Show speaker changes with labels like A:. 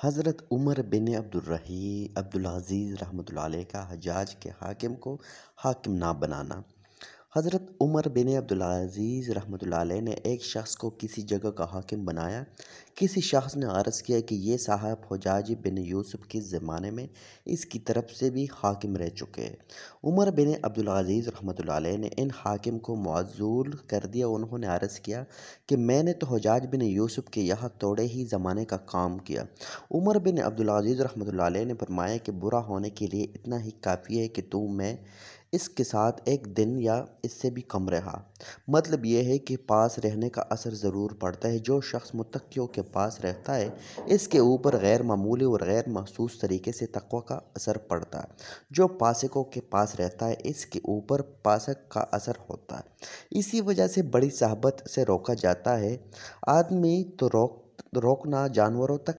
A: हज़रत उमर बिन अब्दुल अज़ीज़ रहमतुल्लाह अलैह का हज्जाज के हाकिम को हाकिम ना बनाना। हज़रत उमर बिन अब्दुल अज़ीज़ रहमतुल्लाह अलैह ने एक शख्स को किसी जगह का हाकिम बनाया। किसी शख्स ने अर्ज़ किया कि ये साहब हज्जाज बिन यूसुफ़ के ज़माने में इसकी तरफ से भी हाकिम रह चुके हैं। उमर बिन अब्दुल अज़ीज़ रहमतुल्लाह अलैह ने इन हाकिम को मअज़ूल कर दिया। उन्होंने अर्ज़ किया कि मैंने तो हज्जाज बिन यूसुफ़ के यहाँ थोड़े ही ज़माने का काम किया। उमर बिन अब्दुल अज़ीज़ रहमतुल्लाह अलैह ने फरमाया कि बुरा होने के लिए इतना ही काफ़ी है कि तू मैं इसके साथ एक दिन या इससे भी कम रहा। मतलब यह है कि पास रहने का असर ज़रूर पड़ता है। जो शख्स मुत्तकियों के पास रहता है इसके ऊपर गैर मामूली और गैर महसूस तरीके से तक़वा का असर पड़ता है। जो फासिकों के पास रहता है इसके ऊपर फासिक का असर होता है। इसी वजह से बड़ी सहबत से रोका जाता है। आदमी तो रोकना जानवरों तक